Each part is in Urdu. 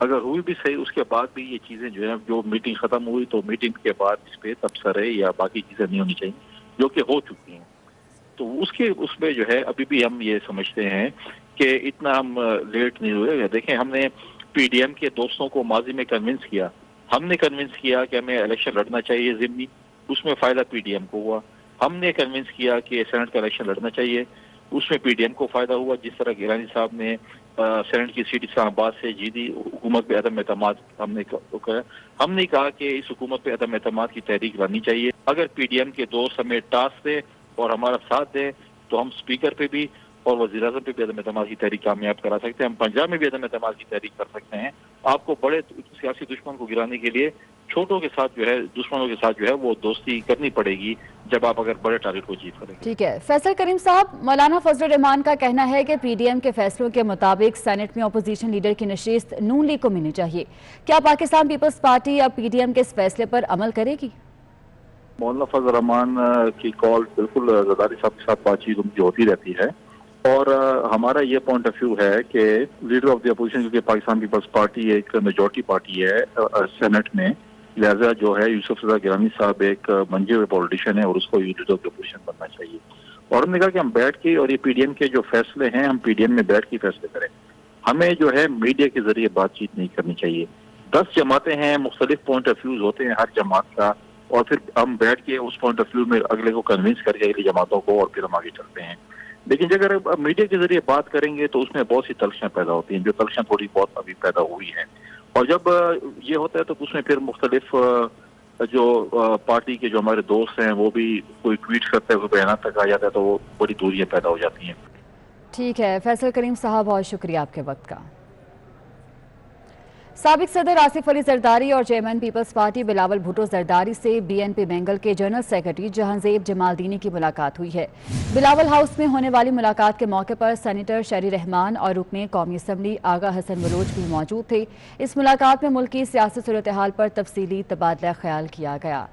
اگر ہوئی بھی صحیح، اس کے بعد بھی یہ چیزیں جو ہے، جو میٹنگ ختم ہوئی تو میٹنگ کے بعد اس پہ تبصرے یا باقی چیزیں نہیں ہونی چاہیے جو کہ ہو چکی ہیں. تو اس میں جو ہے ابھی بھی ہم یہ سمجھتے ہیں کہ اتنا ہم لیٹ نہیں ہوئے. دیکھیں، ہم نے پی ڈی ایم کے دوستوں کو ماضی میں کنونس کیا. ہم نے کنونس کیا کہ ہمیں الیکشن لڑنا چاہیے ضمنی، اس میں فائدہ پی ڈی ایم کو ہوا. ہم نے کنونس کیا کہ سینٹ کا الیکشن لڑنا چاہیے، اس میں پی ڈی ایم کو فائدہ ہوا. جس طرح گیلانی صاحب نے سینٹ کی سیٹ اسلام آباد سے جیتی، حکومت پہ عدم اعتماد ہم نے کہا کہ اس حکومت پہ عدم اعتماد کی تحریک لانی چاہیے. اگر پی ڈی ایم کے دوست ہمیں ٹاسک دے اور ہمارا ساتھ دیں تو ہم اسپیکر پہ بھی اور وزیر اعظم پہ بھی عدم اعتماد کی تحریک کامیاب کرا سکتے ہیں. ہم پنجاب میں بھی عدم اعتماد کی تحریک کر سکتے ہیں. آپ کو بڑے سیاسی دشمن کو گرانے کے لیے چھوٹوں کے ساتھ جو ہے، دشمنوں کے ساتھ جو ہے وہ دوستی کرنی پڑے گی جب آپ اگر بڑے ٹارگٹ کو اچیو کریں گے. ٹھیک ہے فیصل کریم صاحب، مولانا فضل الرحمان کا کہنا ہے کہ پی ڈی ایم کے فیصلوں کے مطابق سینٹ میں اپوزیشن لیڈر کی نشست نون لیگ کو ملنی چاہیے. کیا پاکستان پیپلز پارٹی اب پی ڈی ایم کے اس فیصلے پر عمل کرے گی؟ مولانا فضل الرحمان کی کال بالکل زرداری صاحب کے ساتھ بات چیت جو ہوتی رہتی ہے، اور ہمارا یہ پوائنٹ آف ویو ہے کہ لیڈر آف دی اپوزیشن، کیونکہ پاکستان پیپلز پارٹی ایک میجورٹی پارٹی ہے سینٹ میں، لہذا جو ہے یوسف رضا گیلانی صاحب ایک منجے ہوئے پولیٹیشین ہے اور اس کو لیڈر آف دی اپوزیشن بننا چاہیے. اور ہم نے کہا کہ ہم بیٹھ کے، اور یہ پی ڈی ایم کے جو فیصلے ہیں ہم پی ڈی ایم میں بیٹھ کے فیصلے کریں. ہمیں جو ہے میڈیا کے ذریعے بات چیت نہیں کرنی چاہیے. 10 جماعتیں ہیں، مختلف پوائنٹ آف ویوز ہوتے ہیں ہر جماعت کا، اور پھر ہم بیٹھ کے اس پوائنٹ آف ویو میں اگلے کو کنونس کر کے اگلی جماعتوں کو، اور پھر ہم آگے چلتے ہیں. لیکن اگر میڈیا کے ذریعے بات کریں گے تو اس میں بہت سی تلخیاں پیدا ہوتی ہیں، جو تلخیاں تھوڑی بہت ابھی پیدا ہوئی ہیں. اور جب یہ ہوتا ہے تو اس میں پھر مختلف جو پارٹی کے جو ہمارے دوست ہیں وہ بھی کوئی ٹویٹ کرتے ہیں، کوئی بیانات تک آ جاتا ہے، تو وہ بڑی دوریاں پیدا ہو جاتی ہیں. ٹھیک ہے فیصل کریم صاحب، بہت شکریہ آپ کے وقت کا. سابق صدر آصف علی زرداری اور چیئرمین پیپلز پارٹی بلاول بھٹو زرداری سے بی این پی بینگل کے جنرل سیکرٹری جہانزیب جمال دینی کی ملاقات ہوئی ہے. بلاول ہاؤس میں ہونے والی ملاقات کے موقع پر سینیٹر شہری رحمان اور رکن قومی اسمبلی آغا حسن بلوچ بھی موجود تھے. اس ملاقات میں ملک کی سیاسی صورتحال پر تفصیلی تبادلہ خیال کیا گیا.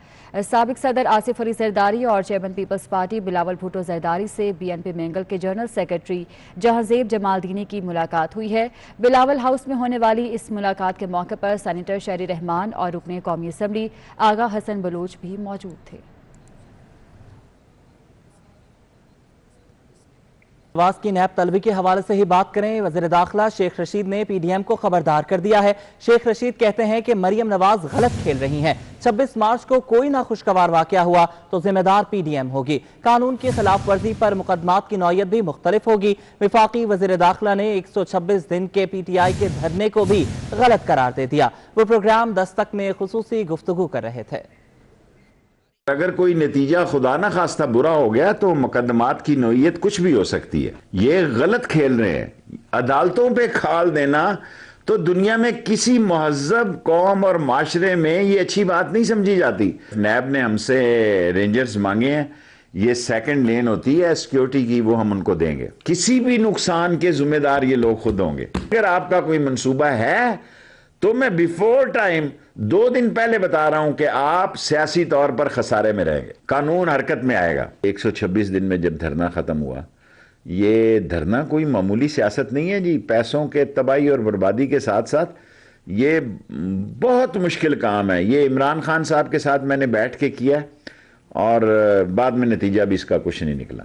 سابق صدر آصف علی زرداری اور چیئرمین پیپلز پارٹی بلاول بھٹو زرداری سے بی این پی بینگل کے جنرل سیکرٹری جہانزیب جمال دینی کی ملاقات ہوئی ہے. بلاول ہاؤس میں ہونے والی اس ملاقات کے موقع پر سینیٹر شہری رحمان اور رکن قومی اسمبلی آغا حسن بلوچ بھی موجود تھے. آواز کی نیب طلبی کے حوالے سے ہی بات کریں. وزیر داخلہ شیخ رشید نے پی ڈی ایم کو خبردار کر دیا ہے. شیخ رشید کہتے ہیں کہ مریم نواز غلط کھیل رہی ہیں. 26 مارچ کو کوئی ناخوشگوار واقعہ ہوا تو ذمہ دار پی ڈی ایم ہوگی. قانون کی خلاف ورزی پر مقدمات کی نوعیت بھی مختلف ہوگی. وفاقی وزیر داخلہ نے 126 دن کے پی ٹی آئی کے دھرنے کو بھی غلط قرار دے دیا. وہ پروگرام دستک میں خصوصی گفتگو کر رہے تھے. اگر کوئی نتیجہ خدا نہ خواستہ برا ہو گیا تو مقدمات کی نوعیت کچھ بھی ہو سکتی ہے. یہ غلط کھیل رہے ہیں. عدالتوں پہ کھال دینا تو دنیا میں کسی مہذب قوم اور معاشرے میں یہ اچھی بات نہیں سمجھی جاتی. نیب نے ہم سے رینجرز مانگے ہیں، یہ سیکنڈ لین ہوتی ہے سیکیورٹی کی، وہ ہم ان کو دیں گے. کسی بھی نقصان کے ذمہ دار یہ لوگ خود ہوں گے. اگر آپ کا کوئی منصوبہ ہے تو میں بیفور ٹائم 2 دن پہلے بتا رہا ہوں کہ آپ سیاسی طور پر خسارے میں رہیں گے. قانون حرکت میں آئے گا. 126 دن میں جب دھرنا ختم ہوا، یہ دھرنا کوئی معمولی سیاست نہیں ہے جی. پیسوں کے تباہی اور بربادی کے ساتھ ساتھ یہ بہت مشکل کام ہے. یہ عمران خان صاحب کے ساتھ میں نے بیٹھ کے کیا اور بعد میں نتیجہ بھی اس کا کچھ نہیں نکلا.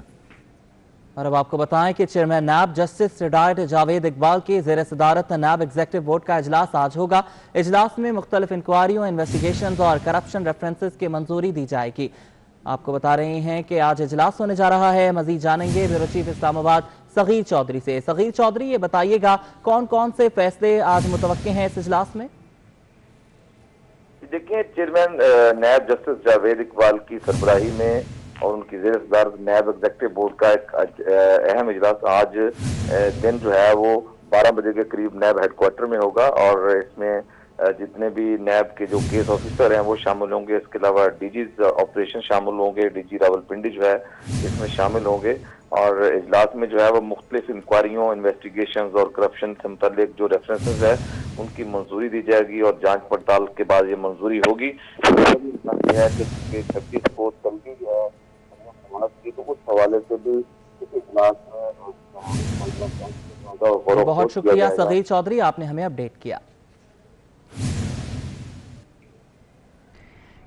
اور اب آپ کو بتائیں کہ chairman NAB justice retired Javed Iqbal کی زیر صدارت نیب ایگزیکٹو بورڈ کا اجلاس آج ہوگا. اجلاس میں مختلف انکوائریوں، انویسٹیگیشنز اور کرپشن ریفرنسز کی منظوری دی جائے گی. آپ کو بتا رہے ہیں کہ آج اجلاس ہونے جا رہا ہے. مزید جانیں گے بیورو چیف اسلام آباد صغیر چودھری سے. صغیر چودھری، یہ بتائیے گا کون کون سے فیصلے آج متوقع ہیں اس اجلاس میں؟ دیکھیں، chairman NAB justice Javed Iqbal کی سربراہی میں اور ان کی زیر صدارت نیب ایگزیکٹو بورڈ کا ایک اہم اجلاس آج دن جو ہے وہ 12 بجے کے قریب نیب ہیڈ کوارٹر میں ہوگا، اور اس میں جتنے بھی نیب کے جو کیس آفیسر ہیں وہ شامل ہوں گے. اس کے علاوہ ڈی جیز آپریشن شامل ہوں گے. ڈی جی راول پنڈی جو ہے اس میں شامل ہوں گے. اور اجلاس میں جو ہے وہ مختلف انکوائریوں، انویسٹیگیشنز اور کرپشن سے متعلق جو ریفرنسز ہے ان کی منظوری دی جائے گی، اور جانچ پڑتال کے بعد یہ منظوری ہوگی. یہ ہے کہ 26 کو طلبی جو ہے تو اس حوالے سے بھی اس اجلاس میں بہت شکریہ صغیر چودھری، آپ نے ہمیں اپڈیٹ کیا.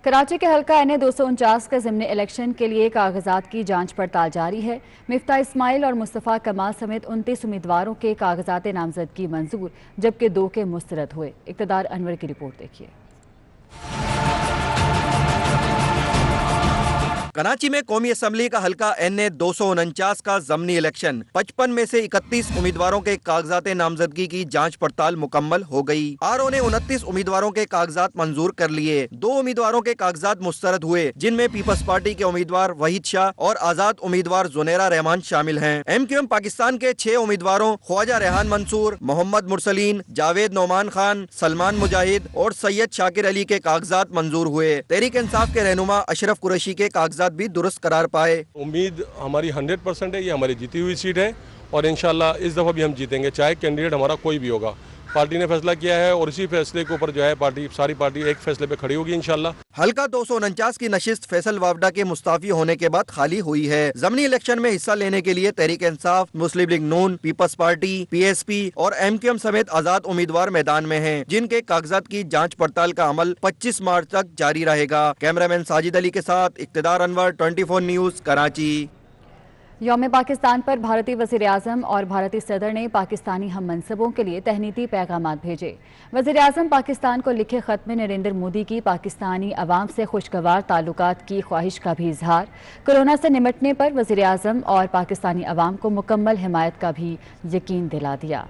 کراچی کے حلقہ این اے 249 کے ضمنی الیکشن کے لیے کاغذات کی جانچ پڑتال جاری ہے۔ مفتاح اسماعیل اور مصطفیٰ کمال سمیت 29 امیدواروں کے کاغذات نامزدگی منظور جبکہ 2 کے مسترد ہوئے۔ اقتدار انور کی رپورٹ دیکھیے۔ کراچی میں قومی اسمبلی کا حلقہ این اے 249 کا ضمنی الیکشن 55 میں سے 31 امیدواروں کے کاغذات نامزدگی کی جانچ پڑتال مکمل ہو گئی۔ آر او نے 29 امیدواروں کے کاغذات منظور کر لیے، 2 امیدواروں کے کاغذات مسترد ہوئے جن میں پیپلز پارٹی کے امیدوار وحید شاہ اور آزاد امیدوار زنیرہ رحمان شامل ہیں۔ ایم کیو ایم پاکستان کے 6 امیدواروں خواجہ ریحان منصور، محمد مرسلین، جاوید نعمان خان، سلمان مجاہد اور سید شاکر علی کے کاغذات منظور ہوئے۔ تحریک انصاف کے رہنما اشرف قریشی کے کاغذات بھی درست قرار پائے۔ امید ہماری 100% ہے، یہ ہماری جیتی ہوئی سیٹ ہے اور انشاءاللہ اس دفعہ بھی ہم جیتیں گے، چاہے کینڈیڈیٹ ہمارا کوئی بھی ہوگا۔ پارٹی نے فیصلہ کیا ہے اور اسی فیصلے کے اوپر جو ہے ساری پارٹی ایک فیصلے پہ کھڑی ہوگی انشاءاللہ۔ حلقہ 249 کی نشست فیصل وافڈا کے مستعفی ہونے کے بعد خالی ہوئی ہے۔ ضمنی الیکشن میں حصہ لینے کے لیے Tehreek Insaf, Muslim League Noon, Peoples Party, P S P اور ایم کیو ایم سمیت آزاد امیدوار میدان میں ہیں، جن کے کاغذات کی جانچ پڑتال کا عمل 25 مارچ تک جاری رہے گا۔ کیمرامین ساجد علی کے ساتھ اقتدار انور، 24 نیوز، کراچی۔ یوم پاکستان پر بھارتی وزیر اعظم اور بھارتی صدر نے پاکستانی ہم منصبوں کے لیے تہنیتی پیغامات بھیجے۔ وزیر اعظم پاکستان کو لکھے خط میں نریندر مودی کی پاکستانی عوام سے خوشگوار تعلقات کی خواہش کا بھی اظہار، کورونا سے نمٹنے پر وزیر اعظم اور پاکستانی عوام کو مکمل حمایت کا بھی یقین دلا دیا۔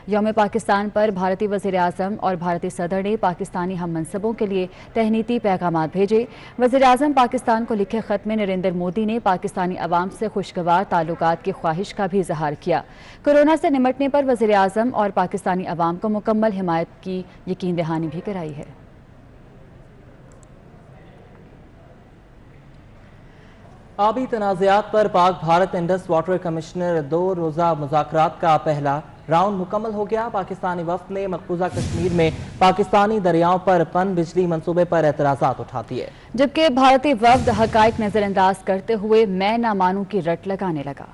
یوم پاکستان پر بھارتی وزیر اعظم اور بھارتی صدر نے پاکستانی ہم منصبوں کے لیے تہنیتی پیغامات بھیجے۔ وزیر اعظم پاکستان کو لکھے خط میں نریندر مودی نے پاکستانی عوام سے خوشگوار تعلقات کی خواہش کا بھی اظہار کیا۔ کورونا سے نمٹنے پر وزیر اعظم اور پاکستانی عوام کو مکمل حمایت کی یقین دہانی بھی کرائی ہے۔ آبی تنازعات پر پاک بھارت انڈس واٹر کمشنر 2 روزہ مذاکرات کا پہلا راؤنڈ مکمل ہو گیا۔ پاکستانی وفد نے مقبوضہ کشمیر میں پاکستانی دریاؤں پر پن بجلی منصوبے پر اعتراضات اٹھا دیے، جبکہ بھارتی وفد حقائق نظر انداز کرتے ہوئے میں نہ مانوں کی رٹ لگانے لگا۔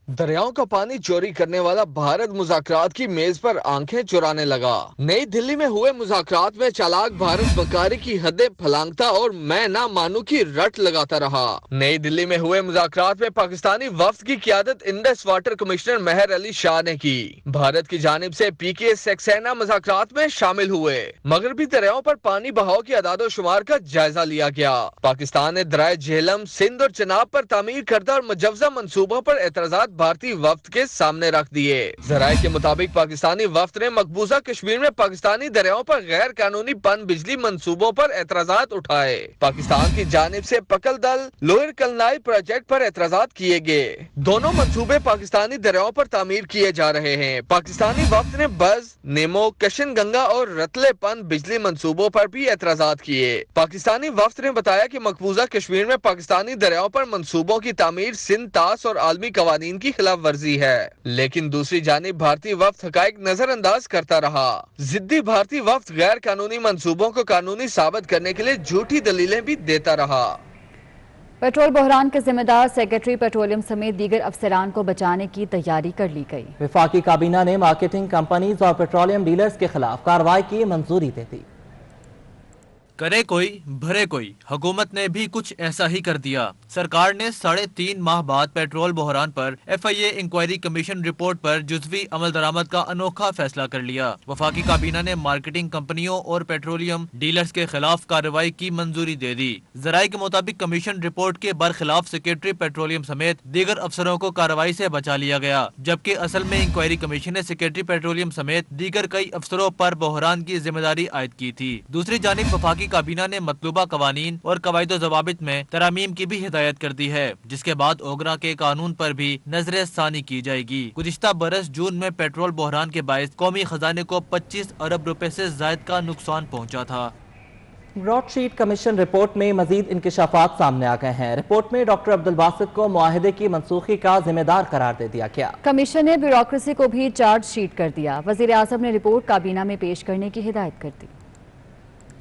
دریاؤں کا پانی چوری کرنے والا بھارت مذاکرات کی میز پر آنکھیں چرانے لگا۔ نئی دلی میں ہوئے مذاکرات میں چالاک بھارت بکاری کی حدیں پھلانگتا اور میں نہ مانوں کی رٹ لگاتا رہا۔ نئی دلی میں ہوئے مذاکرات میں پاکستانی وفد کی قیادت Indus water commissioner Mehr Ali Shah نے کی۔ بھارت کی جانب سے پی کے سکسینہ مذاکرات میں شامل ہوئے۔ مغربی دریاؤں پر پانی بہاؤ کے اعداد و شمار کا جائزہ لیا گیا۔ پاکستان نے درائے جہلم، سندھ اور چناب پر تعمیر کردہ اور مجوزہ منصوبوں پر اعتراضات بھارتی وفد کے سامنے رکھ دیے۔ ذرائع کے مطابق پاکستانی وفد نے مقبوضہ کشمیر میں پاکستانی دریاؤں پر غیر قانونی پن بجلی منصوبوں پر اعتراضات اٹھائے۔ پاکستان کی جانب سے پکل دل، لوئر کلنائی پروجیکٹ پر اعتراضات کیے گئے۔ دونوں منصوبے پاکستانی دریاؤں پر تعمیر کیے جا رہے ہیں۔ پاکستانی وفد نے بز، نیمو، کشن گنگا اور رتلے پن بجلی منصوبوں پر بھی اعتراضات کیے۔ پاکستانی وفد نے بتایا کہ مقبوضہ کشمیر میں پاکستانی دریاؤں پر منصوبوں کی تعمیر سندھ طاس اور عالمی قوانین کی خلاف ورزی ہے، لیکن دوسری جانب بھارتی وفد حقائق نظر انداز کرتا رہا۔ ضدی بھارتی وفد غیر قانونی منصوبوں کو قانونی ثابت کرنے کے لیے جھوٹی دلیلیں بھی دیتا رہا۔ پیٹرول بحران کے ذمہ دار سیکرٹری پیٹرولیم سمیت دیگر افسران کو بچانے کی تیاری کر لی گئی۔ وفاقی کابینہ نے مارکیٹنگ کمپنیز اور پیٹرولیم ڈیلرز کے خلاف کارروائی کی منظوری دے دی۔ کرے کوئی بھرے کوئی، حکومت نے بھی کچھ ایسا ہی کر دیا۔ سرکار نے 3.5 ماہ بعد پیٹرول بحران پر ایف آئی اے انکوائری کمیشن رپورٹ پر جزوی عمل درآمد کا انوکھا فیصلہ کر لیا۔ وفاقی کابینہ نے مارکیٹنگ کمپنیوں اور پیٹرولیم ڈیلرز کے خلاف کارروائی کی منظوری دے دی۔ ذرائع کے مطابق کمیشن رپورٹ کے برخلاف سیکرٹری پیٹرولیم سمیت دیگر افسروں کو کارروائی سے بچا لیا گیا، جبکہ اصل میں انکوائری کمیشن نے سیکرٹری پیٹرولیم سمیت دیگر کئی افسروں پر بحران کی ذمہ داری عائد کی تھی۔ دوسری جانب وفاقی کابینہ نے مطلوبہ قوانین اور قواعد و ضوابط میں ترامیم کی بھی ہدایت کر دی ہے، جس کے بعد اوگرا کے قانون پر بھی نظر ثانی کی جائے گی۔ گزشتہ برس جون میں پیٹرول بحران کے باعث قومی خزانے کو 25 ارب روپے سے زائد کا نقصان پہنچا تھا۔ براڈ شیٹ کمیشن رپورٹ میں مزید انکشافات سامنے آ گئے ہیں۔ رپورٹ میں ڈاکٹر عبدالباسط کو معاہدے کی منسوخی کا ذمہ دار قرار دے دیا گیا۔ کمیشن نے بیوروکریسی کو بھی چارج شیٹ کر دیا۔ وزیر اعظم نے رپورٹ کابینہ میں پیش کرنے کی ہدایت کر دی۔